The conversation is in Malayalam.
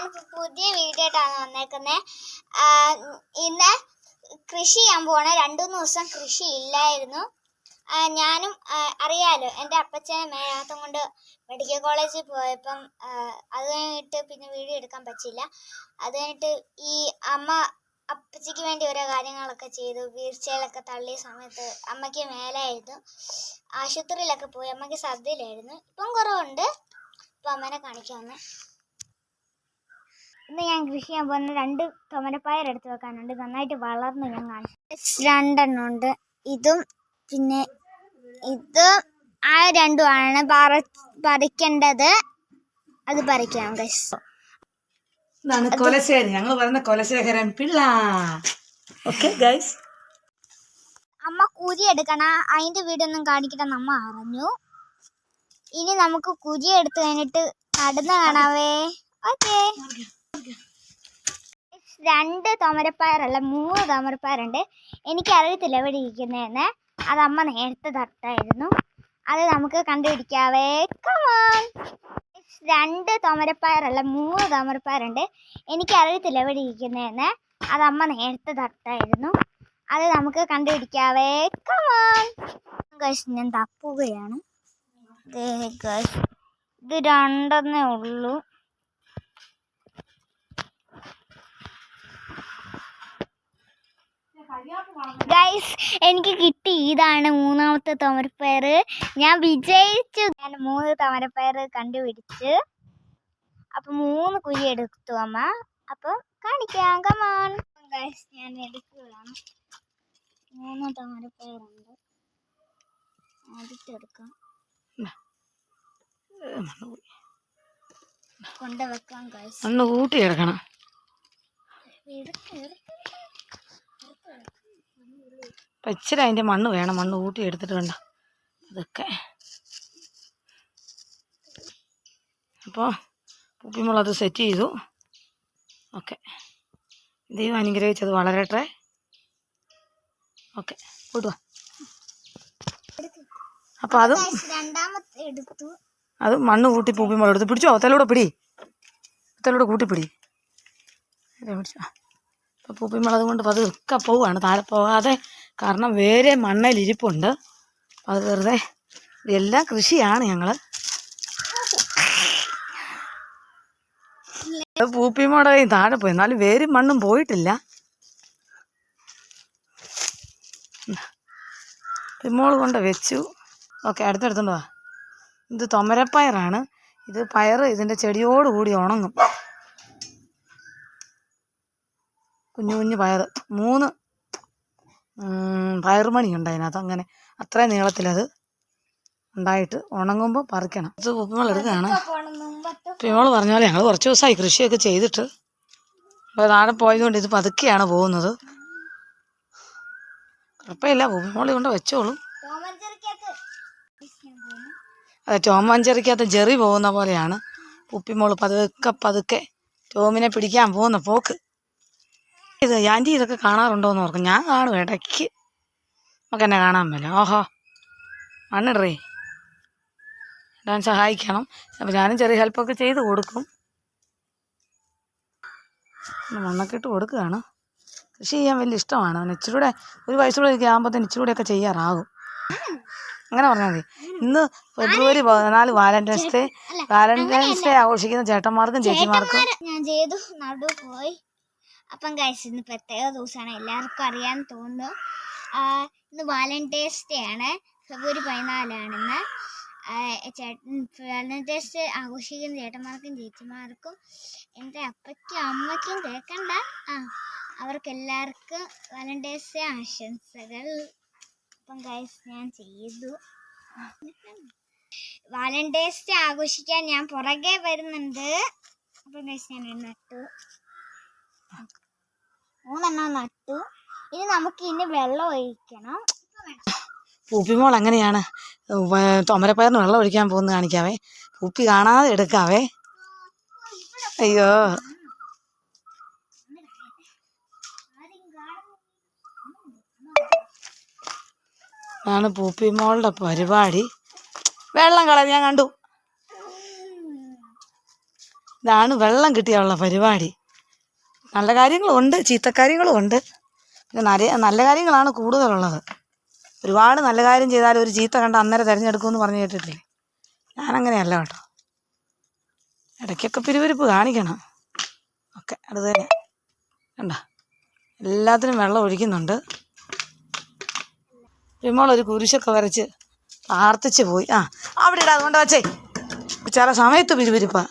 ഞാൻ പുതിയ വീഡിയോ ആയിട്ടാണ് വന്നേക്കുന്നത്. ഇന്ന് കൃഷി ചെയ്യാൻ പോവാണ്. 2-3 ദിവസം കൃഷി ഇല്ലായിരുന്നു. ഞാനും അറിയാലോ, എൻ്റെ അപ്പച്ചനെ മേലാത്തം കൊണ്ട് മെഡിക്കൽ കോളേജിൽ പോയപ്പം അത് കഴിഞ്ഞിട്ട് പിന്നെ വീഡിയോ എടുക്കാൻ പറ്റില്ല. അത് കഴിഞ്ഞിട്ട് ഈ അമ്മ അപ്പച്ചിക്ക് വേണ്ടി ഓരോ കാര്യങ്ങളൊക്കെ ചെയ്തു. വീഴ്ചയിലൊക്കെ തള്ളിയ സമയത്ത് അമ്മയ്ക്ക് മേലായിരുന്നു. ആശുപത്രിയിലൊക്കെ പോയി. അമ്മയ്ക്ക് ഛർദിയിലായിരുന്നു. ഇപ്പം കുറവുണ്ട്. ഇപ്പം അമ്മേനെ കാണിക്കാമെന്ന്. ഇന്ന് ഞാൻ കൃഷി ചെയ്യാൻ പോകുന്ന 2 തുമരപ്പയർ എടുത്ത് വെക്കാനുണ്ട്. നന്നായിട്ട് വളർന്ന് ഞാൻ കാണിച്ചു. 2 എണ്ണം ഉണ്ട്. ഇതും പിന്നെ ഇത് ആ 2 ആണ് പറിക്കേണ്ടത്. അത് പറിക്കാം ഗൈസ്. ഞങ്ങൾ പറയുന്ന കൊലശേഖരൻ പിള്ള. ഓക്കെ ഗൈസ്, അമ്മ കുരി എടുക്കണം. അതിന്റെ വീഡിയോ ഒന്നും കാണിക്കണം അമ്മ അറിഞ്ഞു. ഇനി നമുക്ക് കുരി എടുത്ത് കഴിഞ്ഞിട്ട് നടന്ന് കാണാവേ. ഓക്കെ, 2 തുമരപ്പയറല്ല 3 തുമരപ്പയറുണ്ട്. എനിക്കറിയത്തില്ല എവിടെ ഇരിക്കുന്നതെന്ന്. അത് അമ്മ നേരത്തെ തട്ടായിരുന്നു. അത് നമുക്ക് കണ്ടുപിടിക്കാവേ. കമോൺ. 2 തുമരപ്പയറല്ല 3 തുമരപ്പയറുണ്ട്. എനിക്കറിയത്തില്ല എവിടെ ഇരിക്കുന്നതെന്ന്. അത് അമ്മ നേരത്തെ തട്ടായിരുന്നു. അത് നമുക്ക് കണ്ടുപിടിക്കാവേ. കമോൺ ഗൈസ്, ഞാൻ തപ്പുകയാണ്. ഇത് 2 ഉള്ളൂ. ഗൈസ്, എനിക്ക് കിട്ടി. ഇതാണ് 3ാമത്തെ തുമരപ്പയർ. ഞാൻ വിജയിച്ചു. ഞാൻ 3 തുമരപ്പയർ കണ്ടുപിടിച്ച്. അപ്പം 3 കുഴി എടുത്തു അമ്മ. അപ്പം കാണിക്കാം. കമോൺ ഗൈസ്, ഞാൻ എടുക്കുകയാണ്. 3 തുമരപ്പയറുണ്ട്. ആദ്യത്തെടുക്കാം. കൊണ്ടുവെക്കാം ഗൈസ്. മണ്ണ് കൂട്ടി എടുക്കണം. ഇച്ചിരി അതിൻ്റെ മണ്ണ് വേണം. മണ്ണ് കൂട്ടി എടുത്തിട്ട് വേണ്ട അതൊക്കെ. അപ്പോൾ ഉപ്പിമുളക് സെറ്റ് ചെയ്തു. ഓക്കെ, ദൈവം അനുഗ്രഹിച്ചത് വളരട്ടെ. ഓക്കെ, കൂട്ടുക. അപ്പോൾ അതും അത് മണ്ണ് കൂട്ടി പൂപ്പിമുളക് എടുത്ത് പിടിച്ചോ. ഒത്തലൂടെ പിടി, ഒത്തലൂടെ കൂട്ടിപ്പിടി. പിടിച്ചോ. അപ്പോൾ പൂപ്പിമുളക് കൊണ്ട് പതുക്കെ പോവുകയാണ്, താഴെ പോകാതെ. കാരണം വേറെ മണ്ണയിലിരിപ്പുണ്ട്. അത് വെറുതെ. ഇതെല്ലാം കൃഷിയാണ് ഞങ്ങൾ. പൂപ്പിമുളക് താഴെ പോയി, എന്നാലും വേരും മണ്ണും പോയിട്ടില്ല. പൂപ്പിമുളക് കൊണ്ട് വെച്ചു. ഓക്കെ, അടുത്തെടുത്തോണ്ട് വാ. ഇത് തുമരപ്പയറാണ്. ഇത് പയർ ഇതിൻ്റെ ചെടിയോടുകൂടി ഉണങ്ങും. കുഞ്ഞു കുഞ്ഞു പയർ 3 പയറുമണിയുണ്ട് അതിനകത്ത്. അങ്ങനെ അത്രയും നീളത്തിലത് ഉണ്ടായിട്ട് ഉണങ്ങുമ്പോൾ പറിക്കണം. ഇത് ഉപ്പുമുളക് എടുക്കുകയാണ്. ഉപ്പിമുളക് പറഞ്ഞ പോലെ ഞങ്ങൾ കുറച്ച് ദിവസമായി കൃഷിയൊക്കെ ചെയ്തിട്ട്. അപ്പോൾ താഴെ പോയതുകൊണ്ട് ഇത് പതുക്കെയാണ് പോകുന്നത്. കുഴപ്പമില്ല, ഉപ്പുമുളക് കൊണ്ട് വെച്ചോളും. അതെ, ടോമഞ്ചെറിക്കകത്ത് ജെറി പോകുന്ന പോലെയാണ് ഉപ്പിമുളക് പതുക്കെ ടോമിനെ പിടിക്കാൻ പോകുന്ന പോക്ക്. ഇത് ആൻറ്റി ഇതൊക്കെ കാണാറുണ്ടോ എന്ന് ഓർക്കും. ഞാൻ കാണും ഇടയ്ക്ക്. നമുക്ക് എന്നെ കാണാൻ പറ്റില്ല. ഓഹോ, മണ്ണിടറേ, ഇടാൻ സഹായിക്കണം. അപ്പോൾ ഞാനും ചെറിയ ഹെൽപ്പൊക്കെ ചെയ്ത് കൊടുക്കും. മണ്ണൊക്കെ ഇട്ട് കൊടുക്കുകയാണ്. കൃഷി ചെയ്യാൻ വലിയ ഇഷ്ടമാണ് അവന്. ഇച്ചിരൂടെ ഒരു വയസ്സുകൂടെ ഒക്കെ ആകുമ്പോഴത്തേന് ഇച്ചിരൂടെയൊക്കെ ചെയ്യാറാകും. അങ്ങനെ പറഞ്ഞാൽ മതി. ഇന്ന് ഫെബ്രുവരി 14 വാലന്റൈൻസ് ഡേ ആഘോഷിക്കുന്ന ചേട്ടന്മാർക്കും ചേച്ചിമാർക്കും ഞാൻ ചെയ്തു നടു പോയി. അപ്പം ഗൈസ്, ഇന്ന് പ്രത്യേക ദിവസമാണ്. എല്ലാവർക്കും അറിയാമെന്ന് തോന്നുന്നു. ഇന്ന് വാലന്റൈൻസ് ഡേ ആണ്. ഫെബ്രുവരി 14 വാലന്റൈൻസ് ഡേ ആഘോഷിക്കുന്ന ചേട്ടന്മാർക്കും ചേച്ചിമാർക്കും എൻ്റെ അപ്പയ്ക്കും അമ്മയ്ക്കും കേൾക്കണ്ട, അവർക്കെല്ലാവർക്കും വാലന്റൈൻസ് ഡേ ആശംസകൾ. അപ്പം ഗൈസ്, ഞാൻ ചെയ്തു. വാലന്റൈൻസ് ഡേ ആഘോഷിക്കാൻ ഞാൻ പുറകെ വരുന്നുണ്ട്. അപ്പം ഗൈസ്, ഞാൻ നട്ടു. 3 എണ്ണം നട്ടു. ഇനി നമുക്ക് വെള്ളം ഒഴിക്കണം. പൂപ്പിമോൾ എങ്ങനെയാണ് തുമരപ്പയറിന് വെള്ളം ഒഴിക്കാൻ പോകുന്നത് കാണിക്കാവേ. പൂപ്പി കാണാതെ എടുക്കാവേ. അയ്യോ, അതാണ് പൂപ്പിമോളുടെ പരിപാടി. വെള്ളം കളയാൻ ഞാൻ കണ്ടു. ഇതാണ് വെള്ളം കിട്ടിയുള്ള പരിപാടി. നല്ല കാര്യങ്ങളും ഉണ്ട്, ചീത്ത കാര്യങ്ങളും ഉണ്ട്. പിന്നെ നല്ല കാര്യങ്ങളാണ് കൂടുതലുള്ളത്. ഒരുപാട് നല്ല കാര്യം ചെയ്താലും ഒരു ചീത്ത കണ്ട അന്നേരം തിരഞ്ഞെടുക്കുമെന്ന് പറഞ്ഞ് കേട്ടിട്ടില്ലേ? ഞാനങ്ങനെയല്ല കേട്ടോ. ഇടയ്ക്കൊക്കെ പിരിവിരിപ്പ് കാണിക്കണം. ഓക്കെ, അത് തന്നെ കണ്ട എല്ലാത്തിനും വെള്ളം ഒഴിക്കുന്നുണ്ട്. വിമോളൊരു കുരിശൊക്കെ വരച്ച് പ്രാർത്ഥിച്ച് പോയി. അവിടെ ഇടാ, അതുകൊണ്ട് വച്ചേ ചില സമയത്ത് പിരിവിരിപ്പാണ്.